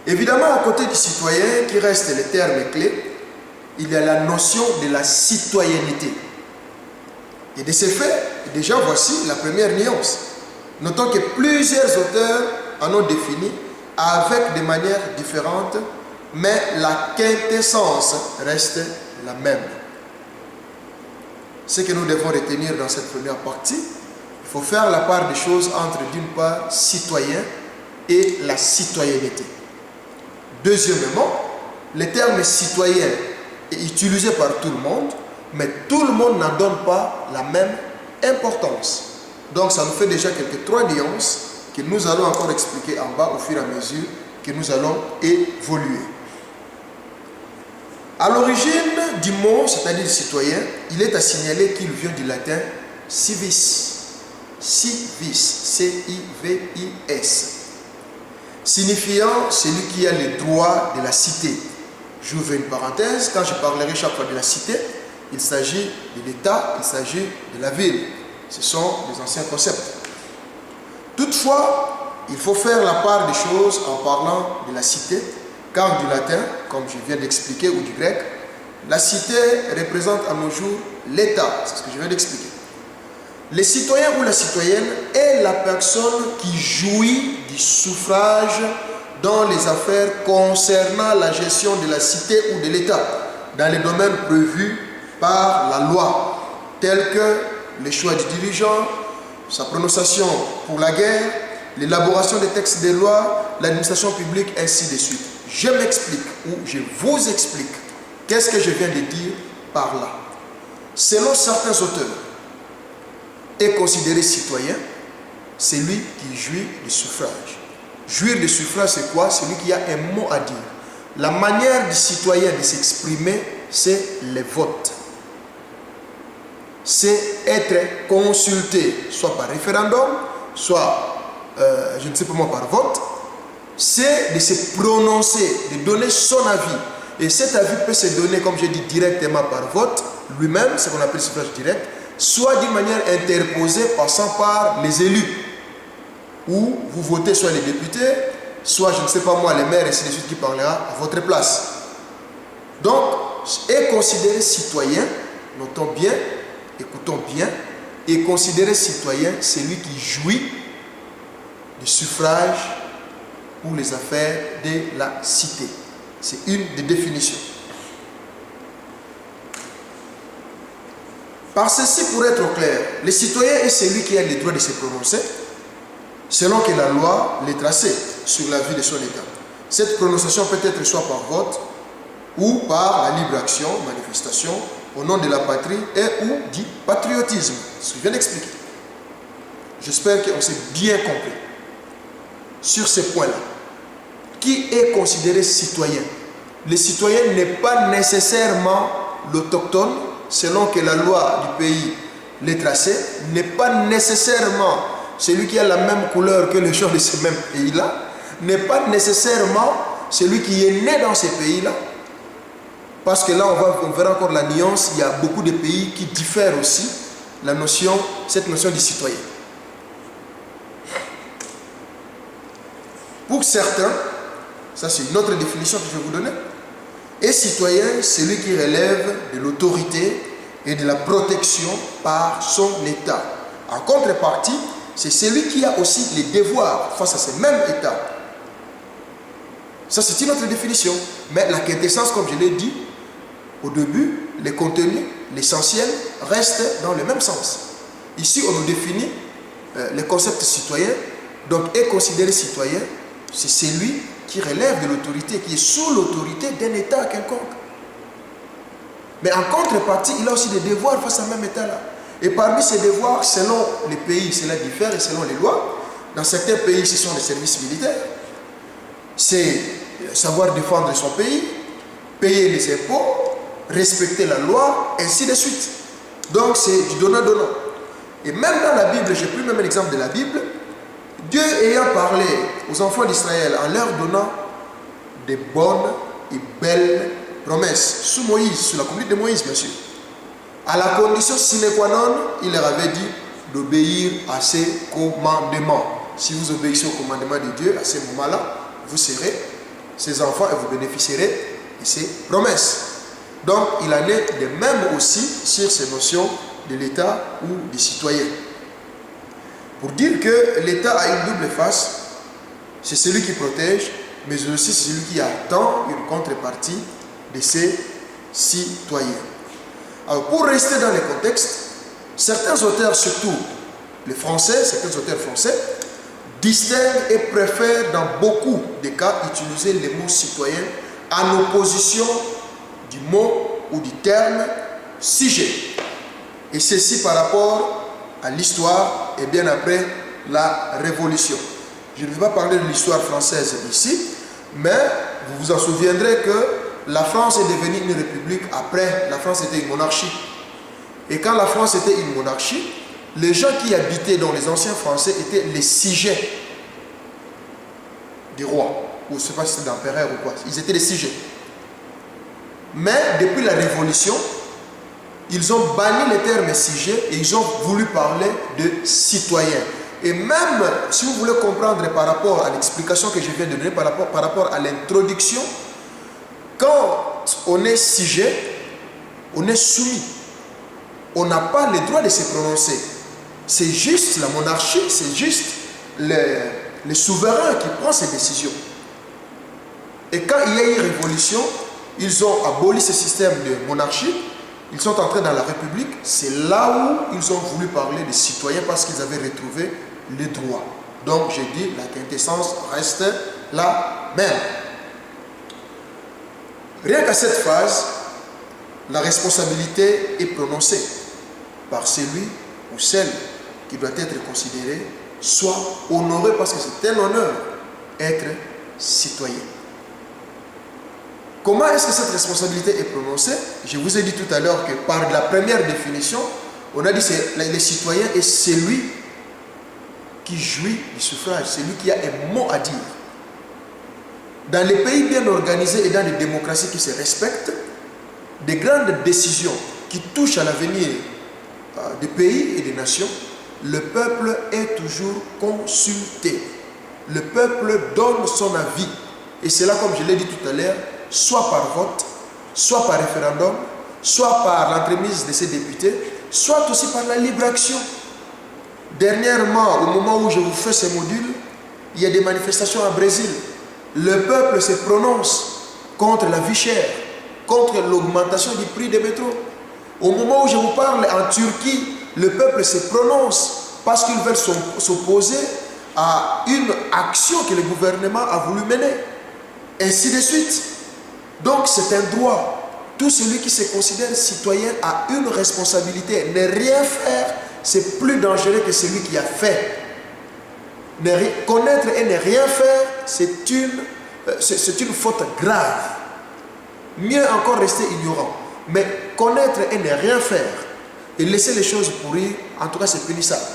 Évidemment, à côté du citoyen, qui reste le terme clé, il y a la notion de la citoyenneté. Et de ce fait, déjà voici la première nuance. Notons que plusieurs auteurs en ont défini avec des manières différentes, mais la quintessence reste la même. Ce que nous devons retenir dans cette première partie, il faut faire la part des choses entre d'une part citoyen et la citoyenneté. Deuxièmement, le terme citoyen est utilisé par tout le monde, mais tout le monde n'en donne pas la même importance. Donc ça nous fait déjà quelques trois nuances que nous allons encore expliquer en bas au fur et à mesure que nous allons évoluer. À l'origine du mot, c'est-à-dire citoyen, il est à signaler qu'il vient du latin civis, civis, C-I-V-I-S, signifiant celui qui a les droits de la cité. J'ouvre une parenthèse, quand je parlerai chaque fois de la cité, il s'agit de l'État, il s'agit de la ville. Ce sont des anciens concepts. Toutefois, il faut faire la part des choses en parlant de la cité, car du latin, comme je viens d'expliquer, ou du grec, la cité représente à nos jours l'État, c'est ce que je viens d'expliquer. Le citoyen ou la citoyenne est la personne qui jouit du suffrage dans les affaires concernant la gestion de la cité ou de l'État, dans les domaines prévus par la loi, tels que le choix du dirigeant, sa prononciation pour la guerre, l'élaboration des textes de loi, l'administration publique, ainsi de suite. Je m'explique ou je vous explique qu'est-ce que je viens de dire par là. Selon certains auteurs, est considéré citoyen celui qui jouit du suffrage. Jouir du suffrage, c'est quoi? Celui qui a un mot à dire. La manière du citoyen de s'exprimer, c'est le vote. C'est être consulté, soit par référendum, soit, je ne sais pas moi, par vote. C'est de se prononcer, de donner son avis. Et cet avis peut se donner, comme j'ai dit, directement par vote, lui-même, ce qu'on appelle suffrage direct, soit d'une manière interposée, passant par les élus. Où vous votez soit les députés, soit, je ne sais pas moi, les maires, et ainsi de suite, qui parlera à votre place. Donc, est considéré citoyen, notons bien, écoutons bien, est considéré citoyen celui qui jouit du suffrage pour les affaires de la cité. C'est une des définitions. Par ceci, pour être clair, le citoyen est celui qui a le droit de se prononcer, selon que la loi l'est tracée sur la vie de son État. Cette prononciation peut être soit par vote ou par la libre action, manifestation, au nom de la patrie et ou du patriotisme. Ce que je viens d'expliquer. J'espère qu'on s'est bien compris sur ces points-là. Qui est considéré citoyen? Le citoyen n'est pas nécessairement l'autochtone, selon que la loi du pays l'est tracée, n'est pas nécessairement celui qui a la même couleur que les gens de ce même pays-là, n'est pas nécessairement celui qui est né dans ces pays-là. Parce que là, on verra encore la nuance, il y a beaucoup de pays qui diffèrent aussi cette notion du citoyen. Pour certains, ça c'est une autre définition que je vais vous donner, et citoyen, celui qui relève de l'autorité et de la protection par son État. En contrepartie, c'est celui qui a aussi les devoirs face à ce même État. Ça, c'est une autre définition. Mais la quintessence, comme je l'ai dit au début, les contenus, l'essentiel, restent dans le même sens. Ici, on nous définit le concept citoyen. Donc, est considéré citoyen, c'est celui qui relève de l'autorité, qui est sous l'autorité d'un État quelconque. Mais en contrepartie, il a aussi des devoirs face à ce même État-là. Et parmi ces devoirs, selon les pays, cela diffère et selon les lois. Dans certains pays, ce sont les services militaires. C'est savoir défendre son pays, payer les impôts, respecter la loi, ainsi de suite. Donc c'est du donnant-donnant. Et même dans la Bible, j'ai pris même un exemple de la Bible, Dieu ayant parlé aux enfants d'Israël en leur donnant des bonnes et belles promesses, sous Moïse, sous la conduite de Moïse bien sûr. À la condition sine qua non, il leur avait dit d'obéir à ses commandements. Si vous obéissez aux commandements de Dieu, à ce moment-là, vous serez ses enfants et vous bénéficierez de ses promesses. Donc, il en est de même aussi sur ces notions de l'État ou des citoyens. Pour dire que l'État a une double face, c'est celui qui protège, mais aussi celui qui attend une contrepartie de ses citoyens. Alors, pour rester dans le contexte, certains auteurs, surtout les Français, certains auteurs français, distinguent et préfèrent dans beaucoup de cas utiliser le mot citoyen en opposition du mot ou du terme sujet. Et ceci par rapport à l'histoire et bien après la Révolution. Je ne vais pas parler de l'histoire française ici, mais vous vous en souviendrez que la France est devenue une république après. La France était une monarchie. Et quand la France était une monarchie, les gens qui habitaient dans les anciens Français étaient les sujets du roi. Ou je ne sais pas si c'était d'empereur ou quoi. Ils étaient les sujets. Mais depuis la Révolution, ils ont banni le terme sujet et ils ont voulu parler de citoyen. Et même si vous voulez comprendre par rapport à l'explication que je viens de donner, par rapport à l'introduction, quand on est sujet, on est soumis. On n'a pas le droit de se prononcer. C'est juste la monarchie, c'est juste le souverain qui prend ces décisions. Et quand il y a eu révolution, ils ont aboli ce système de monarchie, ils sont entrés dans la République, c'est là où ils ont voulu parler des citoyens parce qu'ils avaient retrouvé les droits. Donc j'ai dit, la quintessence reste la même. Rien qu'à cette phase, la responsabilité est prononcée par celui ou celle qui doit être considéré, soit honoré parce que c'est un honneur être citoyen. Comment est-ce que cette responsabilité est prononcée? Je vous ai dit tout à l'heure que par la première définition, on a dit que le citoyen est celui qui jouit du suffrage, celui qui a un mot à dire. Dans les pays bien organisés et dans les démocraties qui se respectent, des grandes décisions qui touchent à l'avenir des pays et des nations, le peuple est toujours consulté. Le peuple donne son avis. Et c'est là, comme je l'ai dit tout à l'heure, soit par vote, soit par référendum, soit par l'entremise de ses députés, soit aussi par la libre action. Dernièrement, au moment où je vous fais ce module, il y a des manifestations au Brésil. Le peuple se prononce contre la vie chère, contre l'augmentation du prix des métaux. Au moment où je vous parle, en Turquie, le peuple se prononce parce qu'ils veulent s'opposer à une action que le gouvernement a voulu mener. Ainsi de suite. Donc c'est un droit. Tout celui qui se considère citoyen a une responsabilité. Ne rien faire, c'est plus dangereux que celui qui a fait. Connaître et ne rien faire, c'est une faute grave. Mieux encore rester ignorant. Mais connaître et ne rien faire et laisser les choses pourrir, en tout cas c'est punissable.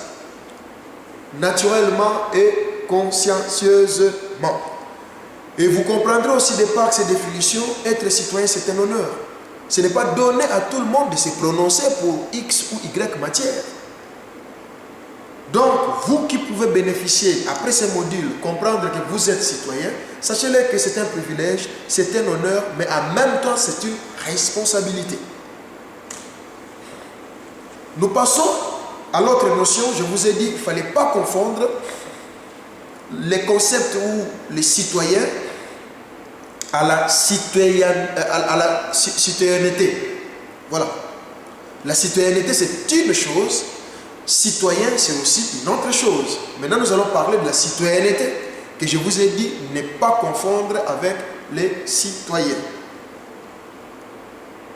Naturellement et consciencieusement. Et vous comprendrez aussi de par ces définitions, être citoyen c'est un honneur. Ce n'est pas donné à tout le monde de se prononcer pour X ou Y matière. Donc, vous qui pouvez bénéficier, après ces modules, comprendre que vous êtes citoyen, sachez-le que c'est un privilège, c'est un honneur, mais en même temps, c'est une responsabilité. Nous passons à l'autre notion. Je vous ai dit qu'il ne fallait pas confondre les concepts ou les citoyens à la citoyenneté. Voilà. La citoyenneté, c'est une chose. Citoyen, c'est aussi une autre chose. Maintenant, nous allons parler de la citoyenneté, que je vous ai dit, ne pas confondre avec les citoyens.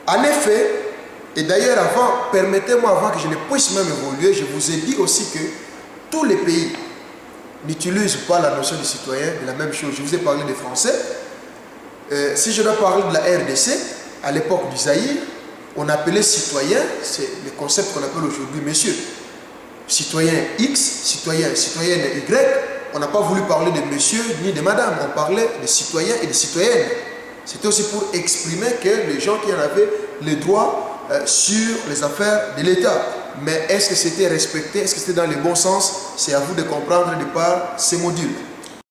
En effet, et d'ailleurs, permettez-moi, avant que je ne puisse même évoluer, je vous ai dit aussi que tous les pays n'utilisent pas la notion de citoyen de la même chose. Je vous ai parlé des Français. Si je dois parler de la RDC, à l'époque du Zaïre, on appelait citoyen, c'est le concept qu'on appelle aujourd'hui monsieur. Citoyen X, citoyenne Y, on n'a pas voulu parler de monsieur ni de madame, on parlait de citoyens et de citoyennes. C'était aussi pour exprimer que les gens qui en avaient les droits sur les affaires de l'État. Mais est-ce que c'était respecté, est-ce que c'était dans le bon sens? C'est à vous de comprendre de par ces modules.